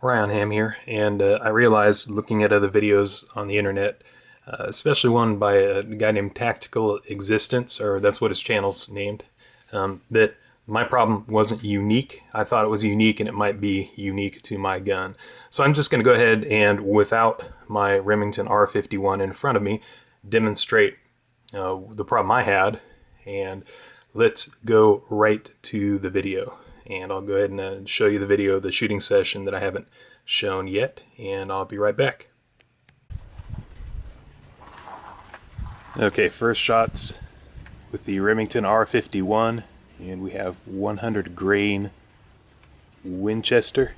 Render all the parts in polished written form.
Ryan Ham here, and I realized looking at other videos on the internet, especially one by a guy named Tactical Existence, or that's what his channel's named, that my problem wasn't unique. I thought it was unique and it might be unique to my gun. So I'm just going to go ahead and, without my Remington R51 in front of me, demonstrate the problem I had, and let's go right to the video. And I'll go ahead and show you the video of the shooting session that I haven't shown yet, and I'll be right back. Okay, first shots with the Remington R51, and we have 100 grain Winchester.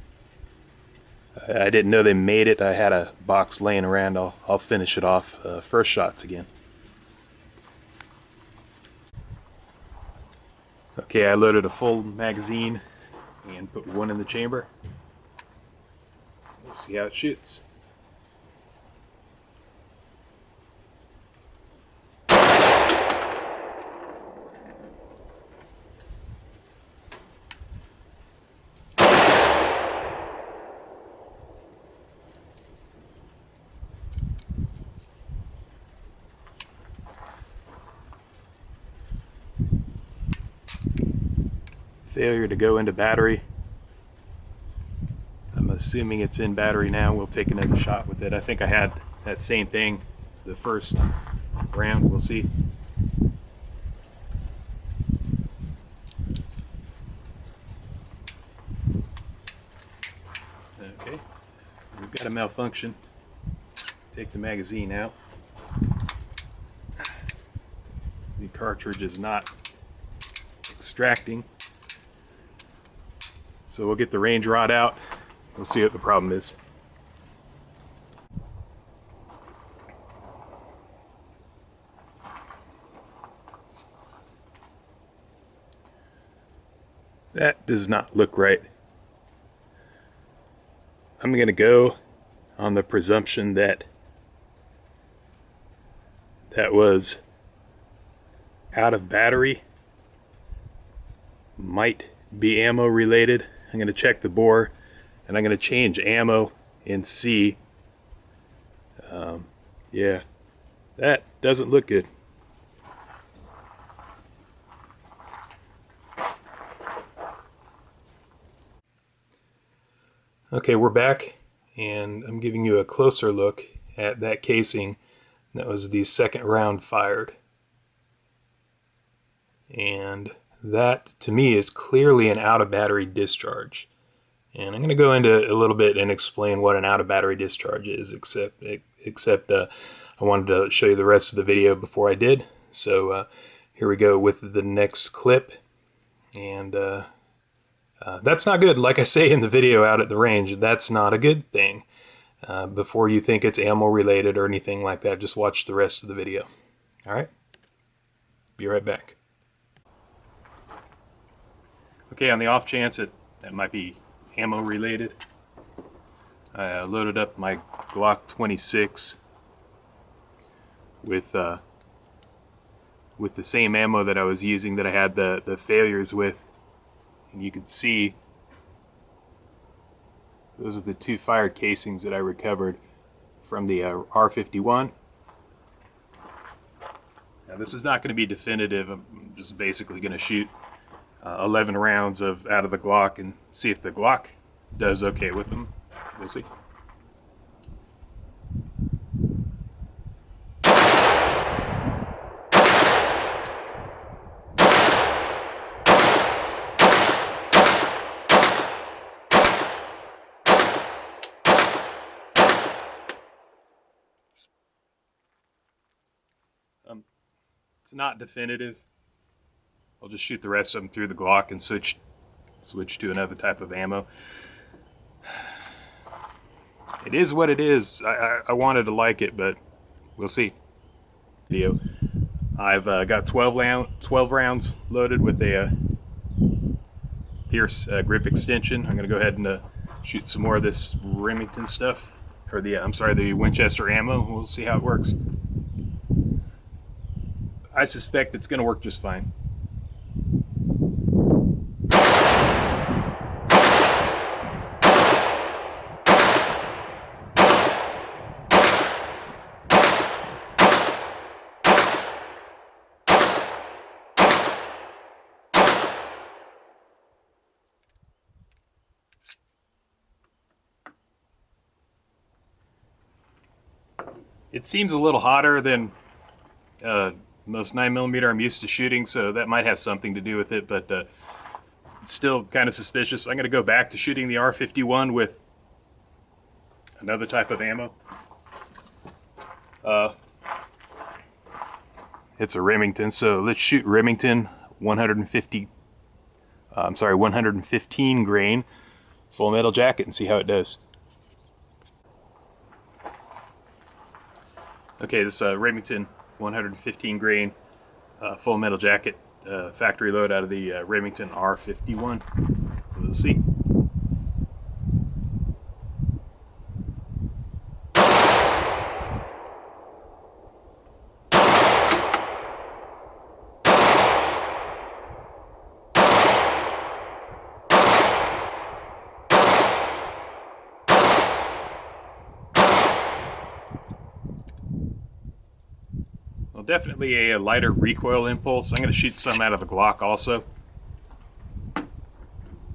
I didn't know they made it. I had a box laying around. I'll finish it off. First shots again. Okay, I loaded a full magazine and put one in the chamber. We'll see how it shoots. Failure to go into battery. I'm assuming it's in battery now. We'll take another shot with it. I think I had that same thing the first round. We'll see. Okay, we've got a malfunction. Take the magazine out. The cartridge is not extracting. So we'll get the range rod out. We'll see what the problem is. That does not look right. I'm going to go on the presumption that that was out of battery. Might be ammo related. I'm going to check the bore, and I'm going to change ammo and see. Yeah, that doesn't look good. Okay, we're back, and I'm giving you a closer look at that casing. That was the second round fired. And that, to me, is clearly an out-of-battery discharge. And I'm going to go into a little bit and explain what an out-of-battery discharge is, except I wanted to show you the rest of the video before I did. So here we go with the next clip. And that's not good. Like I say in the video out at the range, that's not a good thing. Before you think it's ammo-related or anything like that, just watch the rest of the video. All right? Be right back. Okay, on the off chance that might be ammo related, I loaded up my Glock 26 with the same ammo that I was using that I had the failures with, and you can see those are the two fired casings that I recovered from the R51. Now this is not going to be definitive. I'm just basically going to shoot 11 rounds out of the Glock and see if the Glock does okay with them. We'll see. It's not definitive. I'll just shoot the rest of them through the Glock and switch to another type of ammo. It is what it is. I wanted to like it, but we'll see. Video. I've got 12 rounds loaded with a Pierce grip extension. I'm going to go ahead and shoot some more of this Remington stuff, or the Winchester ammo. We'll see how it works. I suspect it's going to work just fine. It seems a little hotter than most 9mm I'm used to shooting, so that might have something to do with it, but it's still kind of suspicious. I'm going to go back to shooting the R51 with another type of ammo. It's a Remington, so let's shoot Remington 115 grain full metal jacket and see how it does. Okay, this Remington 115 grain full metal jacket factory load out of the Remington R51. We'll see. Well, definitely a lighter recoil impulse. I'm going to shoot some out of the Glock also,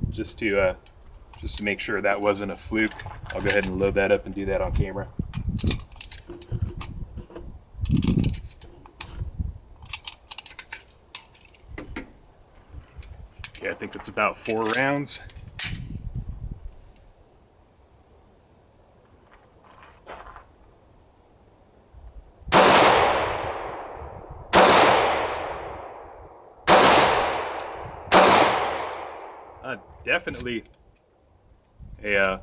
just to make sure that wasn't a fluke. I'll go ahead and load that up and do that on camera. Okay, I think that's about 4 rounds. Definitely the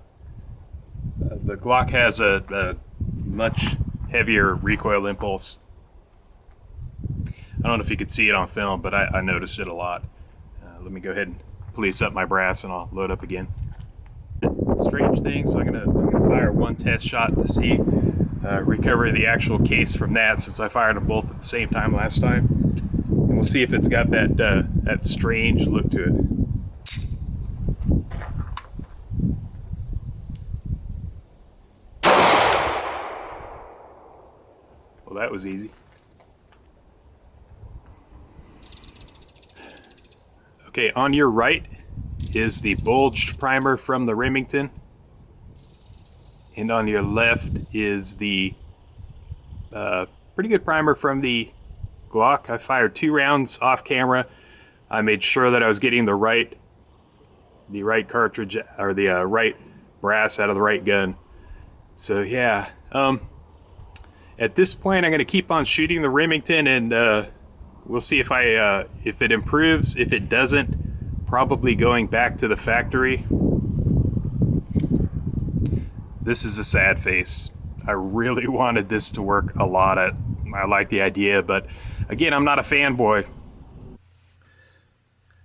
Glock has a much heavier recoil impulse. I don't know if you could see it on film, but I noticed it a lot. Let me go ahead and police up my brass and I'll load up again. Strange thing, so I'm gonna fire one test shot to see recover the actual case from that, since I fired them both at the same time last time, and we'll see if it's got that strange look to it. Well, that was easy. Okay, on your right is the bulged primer from the Remington, and on your left is the pretty good primer from the Glock. I fired 2 rounds off camera. I made sure that I was getting the right cartridge, or the right brass out of the right gun. So yeah, at this point I'm going to keep on shooting the Remington, and we'll see if if it improves. If it doesn't, probably going back to the factory. This is a sad face. I really wanted this to work a lot. I like the idea, but again, I'm not a fanboy.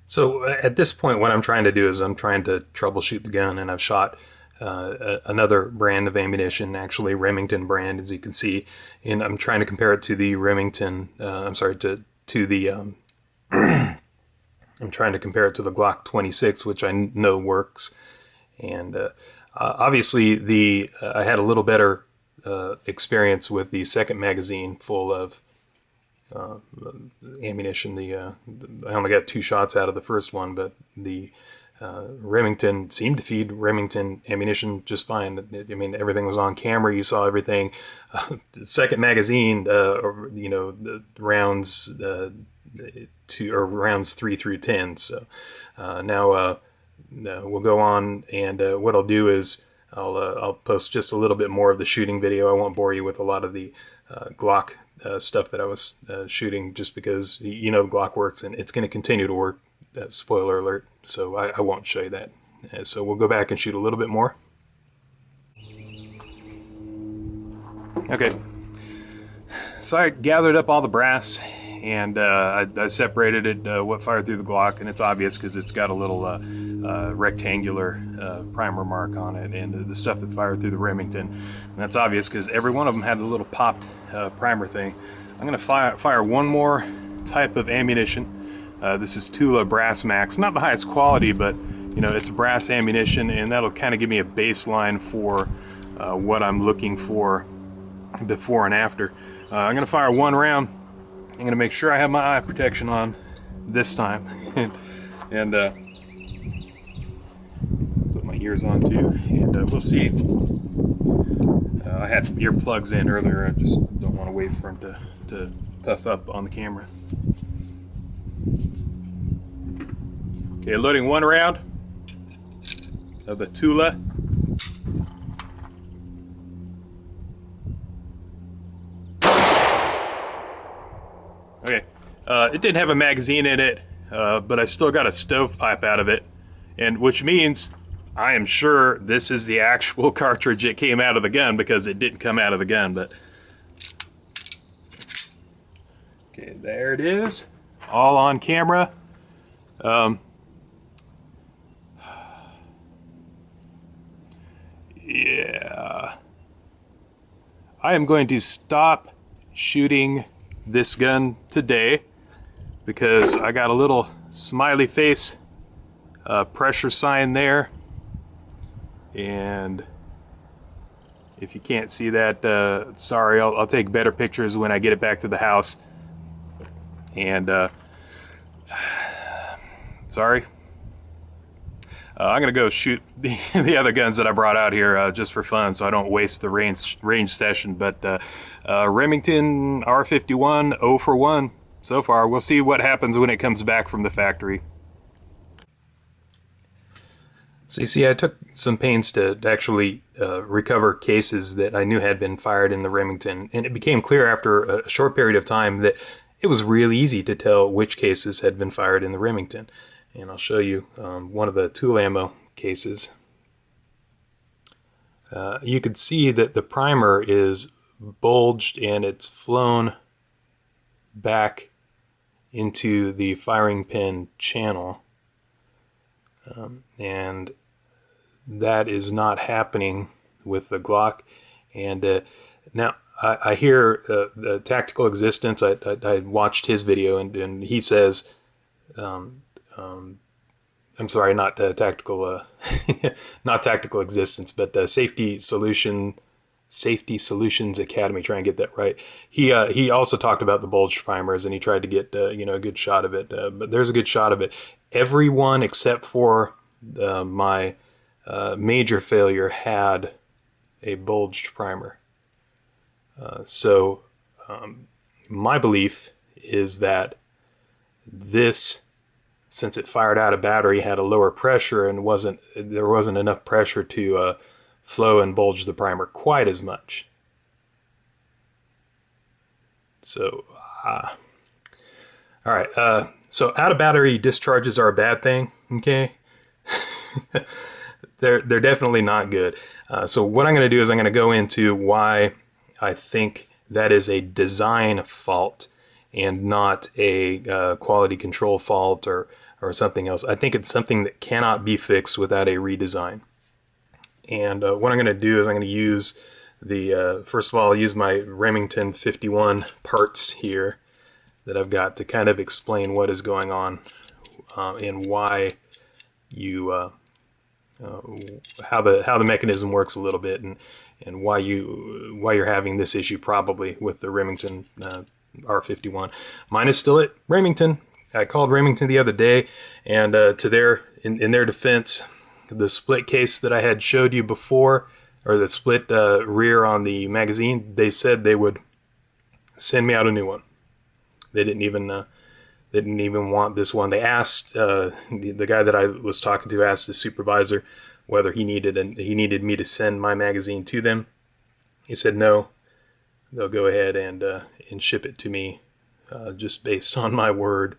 So at this point, what I'm trying to do is I'm trying to troubleshoot the gun, and I've shot another brand of ammunition, actually Remington brand, as you can see, and I'm trying to compare it to the Remington. I'm sorry, to the I'm trying to compare it to the Glock 26, which I know works, and obviously I had a little better experience with the second magazine full of ammunition. I only got 2 shots out of the first one, but the Remington seemed to feed Remington ammunition just fine. I mean, everything was on camera. You saw everything. Second magazine, you know, the rounds rounds 3 through 10. So now we'll go on, and what I'll do is I'll post just a little bit more of the shooting video. I won't bore you with a lot of the Glock stuff that I was shooting, just because you know the Glock works and it's going to continue to work. Spoiler alert. So I won't show you that. So we'll go back and shoot a little bit more. Okay. So I gathered up all the brass, and I separated it, what fired through the Glock, and it's obvious because it's got a little rectangular primer mark on it, and the stuff that fired through the Remington, and that's obvious because every one of them had a little popped primer thing. I'm going to fire one more type of ammunition. This is Tula Brass Max, not the highest quality, but you know, it's brass ammunition, and that'll kind of give me a baseline for what I'm looking for before and after. I'm going to fire 1 round. I'm going to make sure I have my eye protection on this time, and put my ears on too, and we'll see. I had earplugs in earlier. I just don't want to wait for them to puff up on the camera. Okay, loading 1 round of the Tula. Okay, it didn't have a magazine in it, but I still got a stovepipe out of it, and which means I am sure this is the actual cartridge that came out of the gun, because it didn't come out of the gun. But okay, there it is, all on camera. Yeah, I am going to stop shooting this gun today because I got a little smiley face pressure sign there, and if you can't see that, sorry. I'll take better pictures when I get it back to the house. And sorry. I'm gonna go shoot the other guns that I brought out here just for fun, so I don't waste the range session. But Remington R51, 0 for 1 so far. We'll see what happens when it comes back from the factory. So you see, I took some pains to actually recover cases that I knew had been fired in the Remington, and it became clear after a short period of time that it was really easy to tell which cases had been fired in the Remington. And I'll show you one of the tool ammo cases. You could see that the primer is bulged and it's flown back into the firing pin channel, and that is not happening with the Glock. And now I hear the Tactical Existence. I watched his video, and he says, I'm sorry, not tactical, not Tactical Existence, but Safety Solutions Academy. Try and get that right. He also talked about the bulged primers, and he tried to get a good shot of it. But there's a good shot of it. Everyone except for my major failure had a bulged primer. So my belief is that this, since it fired out of battery, had a lower pressure, and there wasn't enough pressure to flow and bulge the primer quite as much. So, all right. So out of battery discharges are a bad thing. Okay, they're definitely not good. So what I'm going to do is I'm going to go into why I think that is a design fault and not a quality control fault or something else. I think it's something that cannot be fixed without a redesign. And what I'm going to do is I'm going to use first of all, I'll use my Remington 51 parts here that I've got to kind of explain what is going on and why how the mechanism works a little bit, and why you're having this issue probably with the Remington R51. Mine is still at Remington. I called Remington the other day, and in their defense, the split case that I had showed you before, or the split rear on the magazine, they said they would send me out a new one. They didn't even want this one. They asked the guy that I was talking to asked his supervisor whether he needed me to send my magazine to them. He said no, they'll go ahead and ship it to me just based on my word.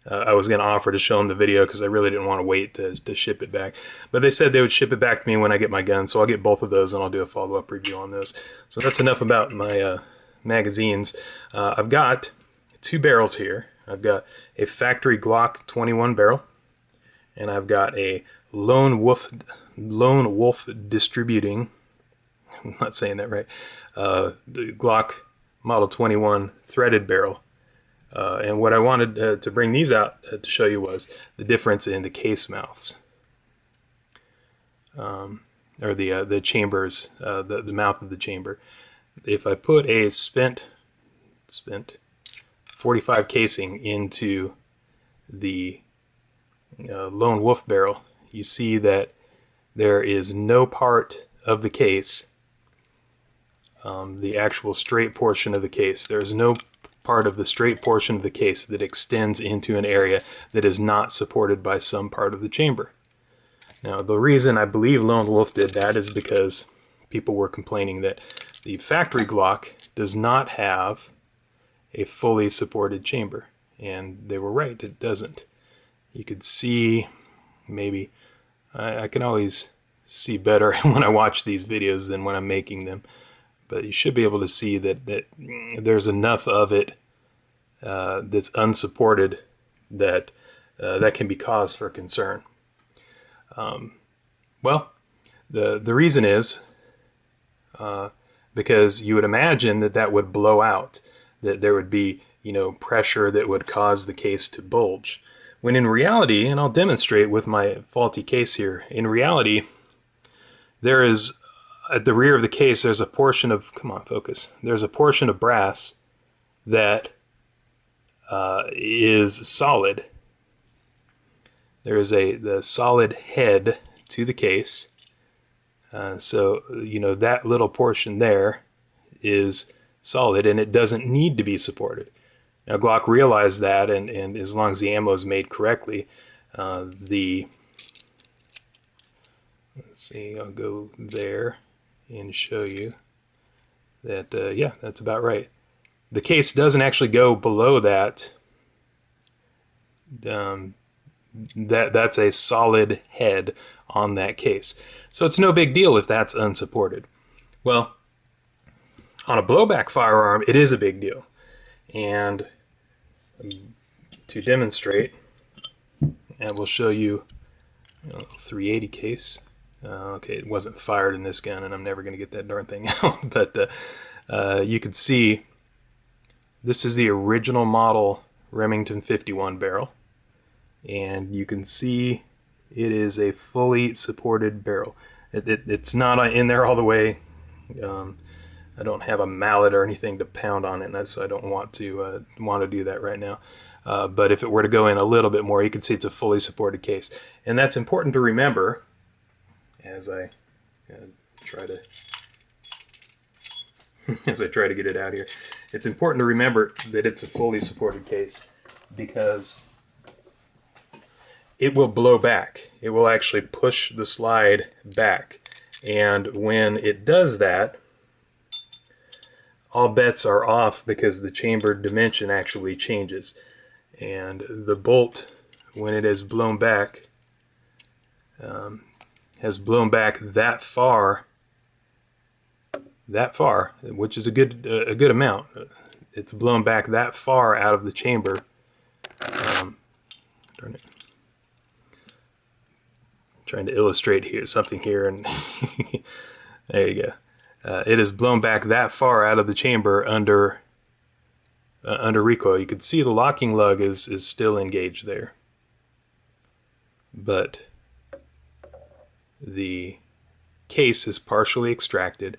I was going to offer to show them the video because I really didn't want to wait to ship it back. But they said they would ship it back to me when I get my gun, so I'll get both of those and I'll do a follow-up review on those. So that's enough about my magazines. I've got 2 barrels here. I've got a factory Glock 21 barrel, and I've got a Lone Wolf Distributing, I'm not saying that right, the Glock Model 21 threaded barrel. And what I wanted to bring these out to show you was the difference in the case mouths, or the chambers, the mouth of the chamber. If I put a spent 45 casing into the Lone Wolf barrel, you see that there is no part of the case, the actual straight portion of the case, there is no part of the straight portion of the case that extends into an area that is not supported by some part of the chamber. Now, the reason I believe Lone Wolf did that is because people were complaining that the factory Glock does not have a fully supported chamber, and they were right, it doesn't. You could see, maybe, I can always see better when I watch these videos than when I'm making them, but you should be able to see that there's enough of it that's unsupported that that can be cause for concern. Well, the reason is because you would imagine that that would blow out, that there would be, you know, pressure that would cause the case to bulge. When in reality, and I'll demonstrate with my faulty case here, in reality, there is, at the rear of the case, there's a portion of, come on, focus, there's a portion of brass that is solid. There is the solid head to the case. So, you know, that little portion there is solid and it doesn't need to be supported. Now, Glock realized that, and as long as the ammo is made correctly, let's see, I'll go there and show you that, yeah, that's about right. The case doesn't actually go below that. That's a solid head on that case. So it's no big deal if that's unsupported. Well, on a blowback firearm, it is a big deal. And to demonstrate, and we'll show you, a 380 case. Okay, it wasn't fired in this gun, and I'm never going to get that darn thing out. But you can see this is the original model Remington 51 barrel. And you can see it is a fully supported barrel. It's not in there all the way. I don't have a mallet or anything to pound on it, and so I don't want to do that right now. But if it were to go in a little bit more, you can see it's a fully supported case. And that's important to remember as I try to as I try to get it out here. It's important to remember that it's a fully supported case because it will blow back. It will actually push the slide back. And when it does that, all bets are off because the chamber dimension actually changes. And the bolt, when it is blown back, has blown back that far, which is a good amount. It's blown back that far out of the chamber. Darn it. Trying to illustrate here something here, and there you go. It is blown back that far out of the chamber under recoil. You can see the locking lug is still engaged there, but the case is partially extracted,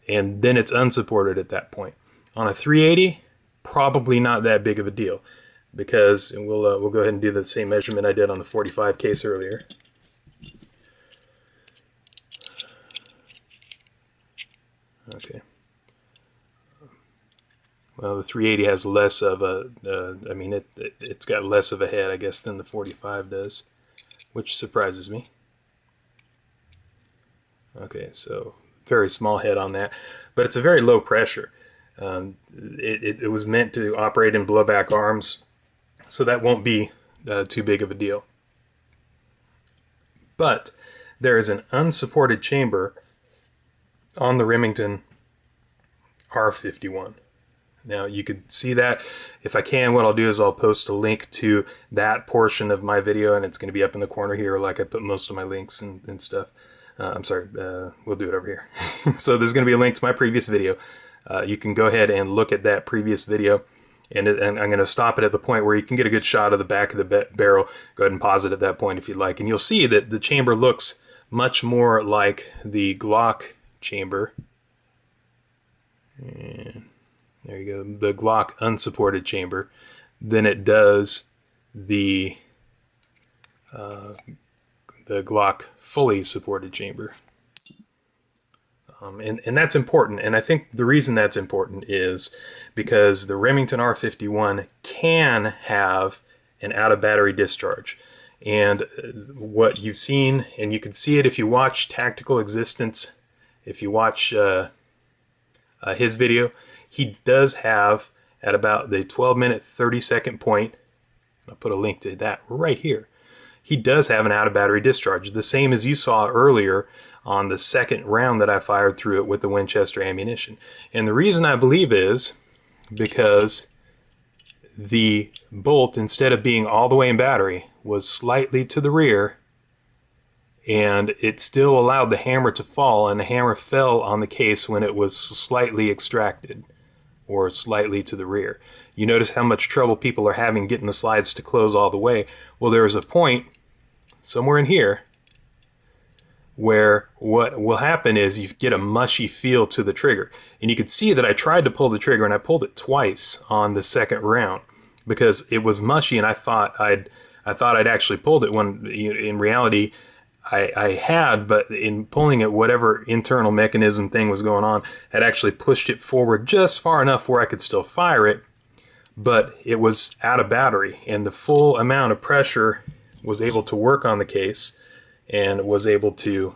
and then it's unsupported at that point. On a 380, probably not that big of a deal, because we'll go ahead and do the same measurement I did on the 45 case earlier. Okay. Well, the 380 has less of a, I mean, it's got less of a head, I guess, than the 45 does, which surprises me. Okay, so very small head on that, but it's a very low pressure. It was meant to operate in blowback arms, so that won't be too big of a deal. But there is an unsupported chamber on the Remington R51. Now you can see that. If I can, what I'll do is I'll post a link to that portion of my video, and it's going to be up in the corner here like I put most of my links and stuff. I'm sorry, we'll do it over here. So there's going to be a link to my previous video. You can go ahead and look at that previous video, and I'm going to stop it at the point where you can get a good shot of the back of the barrel. Go ahead and pause it at that point if you'd like, and you'll see that the chamber looks much more like the Glock chamber. And there you go, the Glock unsupported chamber, than it does the the Glock fully supported chamber. And that's important, and I think the reason that's important is because the Remington R51 can have an out-of-battery discharge. And what you've seen, and you can see it if you watch Tactical Existence, if you watch his video, he does have, at about the 12-minute, 30-second point, I'll put a link to that right here, he does have an out-of-battery discharge, the same as you saw earlier on the second round that I fired through it with the Winchester ammunition. And the reason I believe is because the bolt, instead of being all the way in battery, was slightly to the rear, and it still allowed the hammer to fall, and the hammer fell on the case when it was slightly extracted or slightly to the rear. You notice how much trouble people are having getting the slides to close all the way. Well, there is a point somewhere in here where what will happen is you get a mushy feel to the trigger. And you can see that I tried to pull the trigger, and I pulled it twice on the second round because it was mushy, and I thought I'd actually pulled it when in reality I had, but in pulling it, whatever internal mechanism thing was going on had actually pushed it forward just far enough where I could still fire it, but it was out of battery, and the full amount of pressure was able to work on the case and was able to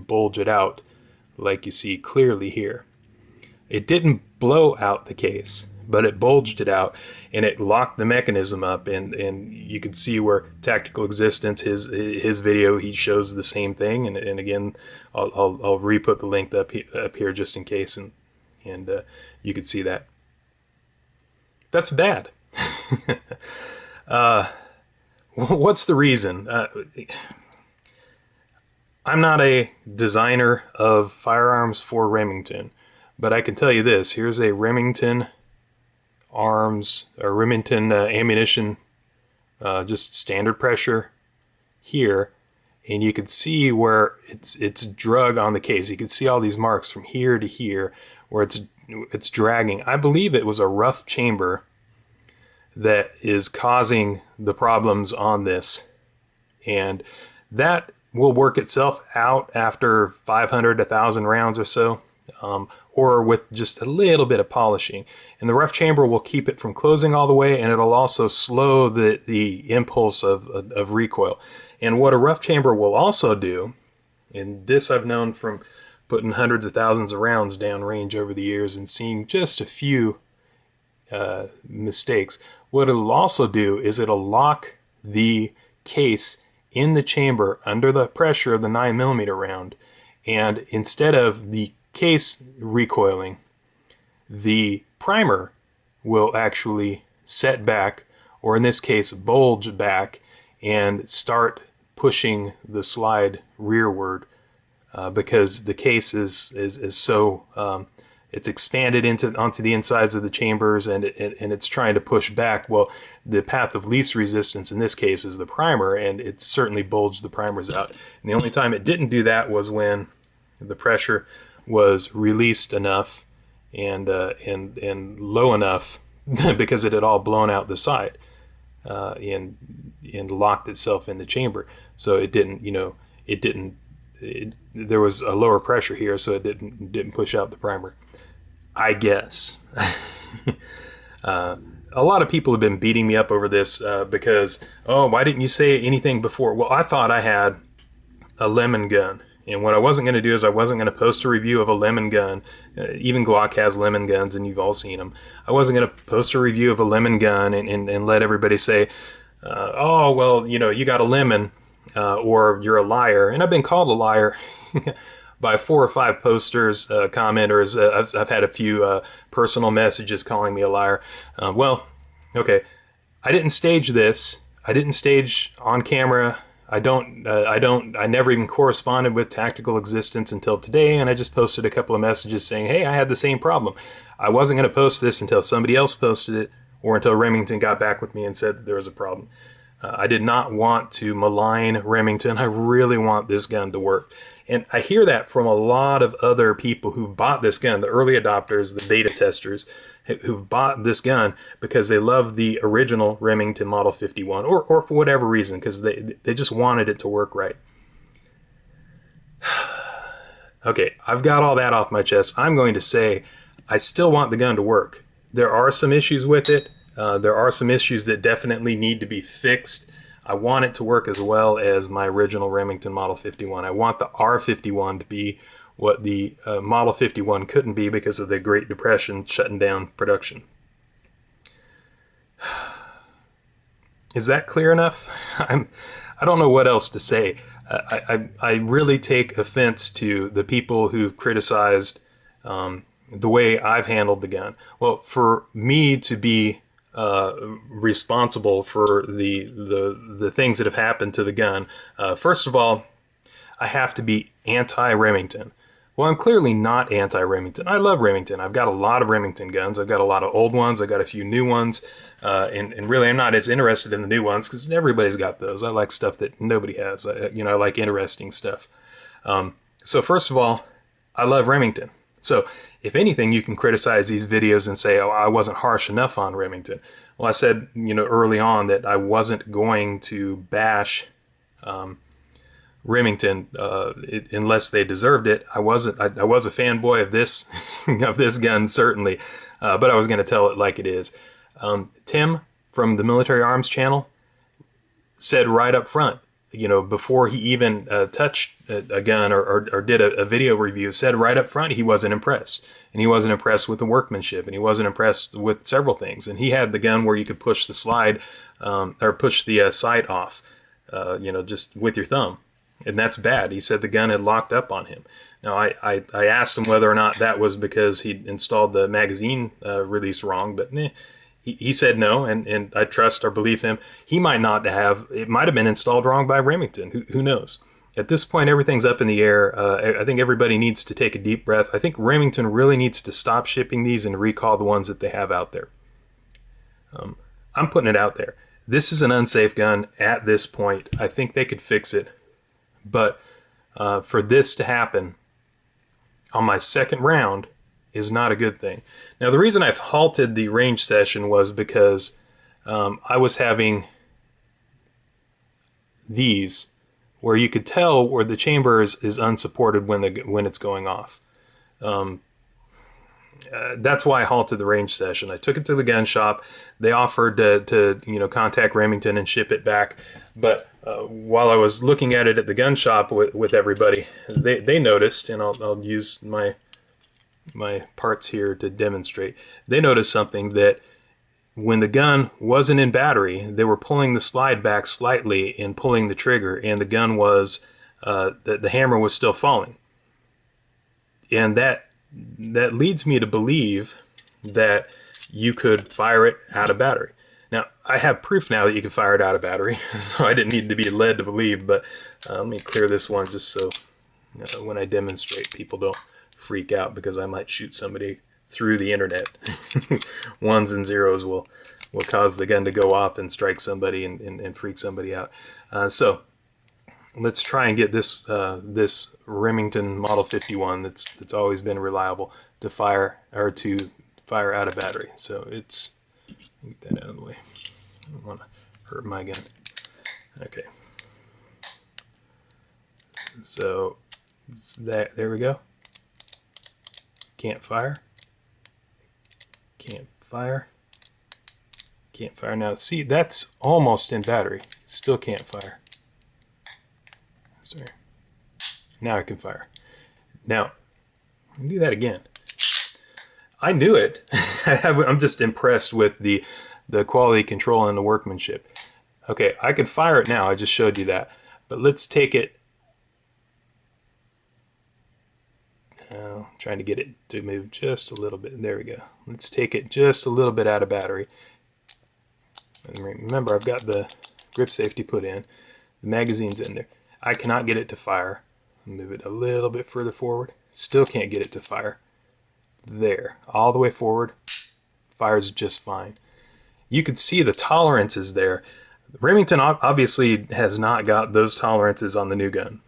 bulge it out like you see clearly here. It didn't blow out the case, but it bulged it out, and it locked the mechanism up, and you can see where Tactical Existence, his video, he shows the same thing, and again, I'll re-put the link up here just in case, and you can see that. That's bad. What's the reason? I'm not a designer of firearms for Remington, but I can tell you this. Here's a Remington arms, or Remington ammunition, just standard pressure here, and you can see where it's drug on the case. You can see all these marks from here to here where it's dragging. I believe it was a rough chamber that is causing the problems on this, and that will work itself out after 500 to 1,000 rounds or so, or with just a little bit of polishing. And the rough chamber will keep it from closing all the way, and it'll also slow the impulse of recoil. And what a rough chamber will also do, and this I've known from putting hundreds of thousands of rounds downrange over the years and seeing just a few mistakes, what it'll also do is it'll lock the case in the chamber under the pressure of the 9mm round, and instead of the case recoiling, the primer will actually set back, or in this case bulge back, and start pushing the slide rearward because the case is so it's expanded onto the insides of the chambers, and it's trying to push back. Well, the path of least resistance in this case is the primer, and it certainly bulged the primers out. And the only time it didn't do that was when the pressure was released enough and low enough because it had all blown out the side and locked itself in the chamber. So it didn't, there was a lower pressure here, so it didn't push out the primer, I guess. A lot of people have been beating me up over this because, oh, why didn't you say anything before? Well, I thought I had a lemon gun. And what I wasn't going to do is I wasn't going to post a review of a lemon gun. Even Glock has lemon guns, and you've all seen them. I wasn't going to post a review of a lemon gun and let everybody say, oh, well, you got a lemon, or you're a liar. And I've been called a liar by 4 or 5 posters, commenters. I've had a few personal messages calling me a liar. Well, okay, I didn't stage this. I didn't stage on camera. I never even corresponded with Tactical Existence until today, and I just posted a couple of messages saying, hey, I had the same problem. I wasn't going to post this until somebody else posted it, or until Remington got back with me and said that there was a problem. I did not want to malign Remington. I really want this gun to work. And I hear that from a lot of other people who bought this gun, the early adopters, the beta testers, who've bought this gun because they love the original Remington Model 51, or for whatever reason, because they just wanted it to work right. Okay, I've got all that off my chest. I'm going to say I still want the gun to work. There are some issues with it. There are some issues that definitely need to be fixed. I want it to work as well as my original Remington Model 51. I want the R51 to be what the Model 51 couldn't be because of the Great Depression shutting down production. Is that clear enough? I don't know what else to say. I really take offense to the people who've criticized the way I've handled the gun. Well, for me to be responsible for the things that have happened to the gun, first of all, I have to be anti-Remington. Well, I'm clearly not anti-Remington. I love Remington. I've got a lot of Remington guns. I've got a lot of old ones. I've got a few new ones. And really, I'm not as interested in the new ones because everybody's got those. I like stuff that nobody has. I like interesting stuff. So first of all, I love Remington. So if anything, you can criticize these videos and say, oh, I wasn't harsh enough on Remington. Well, I said, early on that I wasn't going to bash Remington unless they deserved it. I was a fanboy of this of this gun, certainly, but I was going to tell it like it is. Tim from the Military Arms channel said right up front, before he even touched a gun or did a video review, said right up front he wasn't impressed. And he wasn't impressed with the workmanship, and he wasn't impressed with several things. And he had the gun where you could push the slide or push the sight off, just with your thumb. And that's bad. He said the gun had locked up on him. Now, I asked him whether or not that was because he'd installed the magazine release wrong, but he said no, and I trust or believe him. He might not have. It might have been installed wrong by Remington. Who knows? At this point, everything's up in the air. I think everybody needs to take a deep breath. I think Remington really needs to stop shipping these and recall the ones that they have out there. I'm putting it out there. This is an unsafe gun at this point. I think they could fix it. But for this to happen on my second round is not a good thing. Now, the reason I've halted the range session was because I was having these where you could tell where the chamber is unsupported when it's going off. That's why I halted the range session. I took it to the gun shop. They offered to contact Remington and ship it back. But while I was looking at it at the gun shop with everybody, they noticed, and I'll use my parts here to demonstrate. They noticed something, that when the gun wasn't in battery, they were pulling the slide back slightly and pulling the trigger, and the gun was the hammer was still falling. And that leads me to believe that you could fire it out of battery. Now, I have proof now that you can fire it out of battery, so I didn't need to be led to believe, but let me clear this one just so when I demonstrate, people don't freak out because I might shoot somebody through the internet. Ones and zeros will cause the gun to go off and strike somebody and freak somebody out. So let's try and get this this Remington Model 51 that's always been reliable to fire out of battery. So it's, get that out of the way. I don't want to hurt my gun. Okay. So there we go. Can't fire. Can't fire. Can't fire. Now see, that's almost in battery. Still can't fire. Sorry. Now I can fire. Now, I'll do that again. I knew it. I'm just impressed with the quality control and the workmanship. Okay, I can fire it now. I just showed you that. But let's take it. Trying to get it to move just a little bit. There we go. Let's take it just a little bit out of battery. And remember, I've got the grip safety put in. The magazine's in there. I cannot get it to fire. Move it a little bit further forward. Still can't get it to fire. There. All the way forward. Fires just fine. You can see the tolerances there. Remington obviously has not got those tolerances on the new gun.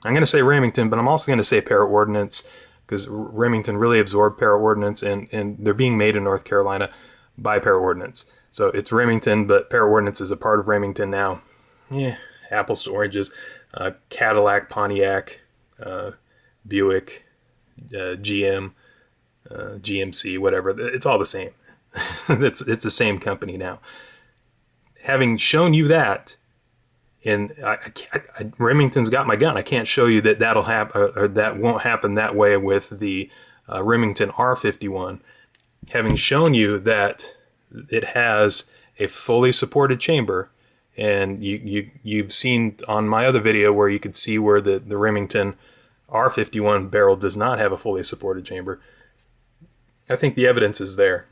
I'm going to say Remington, but I'm also going to say Parrott Ordnance, because Remington really absorbed para-ordnance, and they're being made in North Carolina by para-ordnance. So it's Remington, but para-ordnance is a part of Remington now. Yeah, apples to oranges. Cadillac, Pontiac, Buick, GM, GMC, whatever. It's all the same. It's the same company now. Having shown you that, and Remington's got my gun. I can't show you that that'll happen, or that won't happen that way with the Remington R51. Having shown you that it has a fully supported chamber, and you've seen on my other video where you could see where the Remington R51 barrel does not have a fully supported chamber. I think the evidence is there.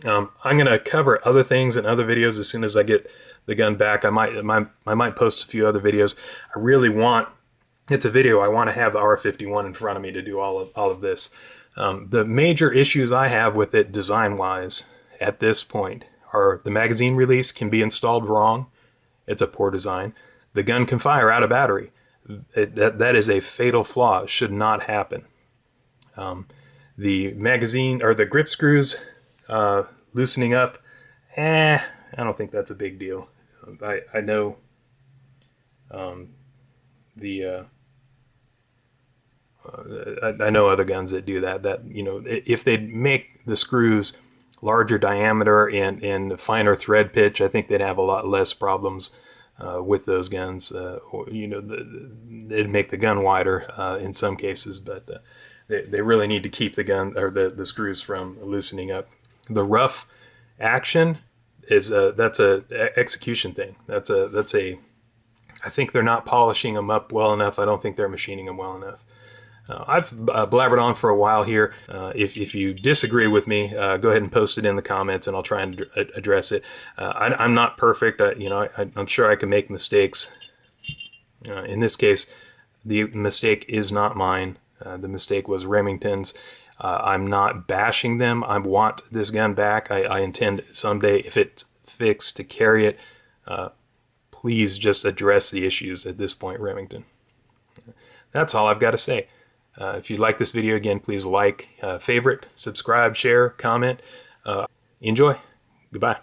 I'm going to cover other things in other videos as soon as I get the gun back. I might post a few other videos. I really want, it's a video, I want to have the R51 in front of me to do all of this. The major issues I have with it design-wise at this point are the magazine release can be installed wrong. It's a poor design. The gun can fire out of battery. That is a fatal flaw. It should not happen. The magazine, or the grip screws loosening up, I don't think that's a big deal. I know I know other guns that do that. That, you know, if they make the screws larger diameter and finer thread pitch, I think they'd have a lot less problems with those guns. Or, you know, they'd make the gun wider in some cases, but they really need to keep the gun, or the screws, from loosening up. The rough action is that's a execution thing. That's a I think they're not polishing them up well enough. I don't think they're machining them well enough. I've blabbered on for a while here. If you disagree with me, go ahead and post it in the comments, and I'll try and address it. I'm not perfect. You know, I'm sure I can make mistakes. In this case, the mistake is not mine. The mistake was Remington's. I'm not bashing them. I want this gun back. I intend someday, if it's fixed, to carry it. Please just address the issues at this point, Remington. That's all I've got to say. If you like this video, again, please like, favorite, subscribe, share, comment. Enjoy. Goodbye.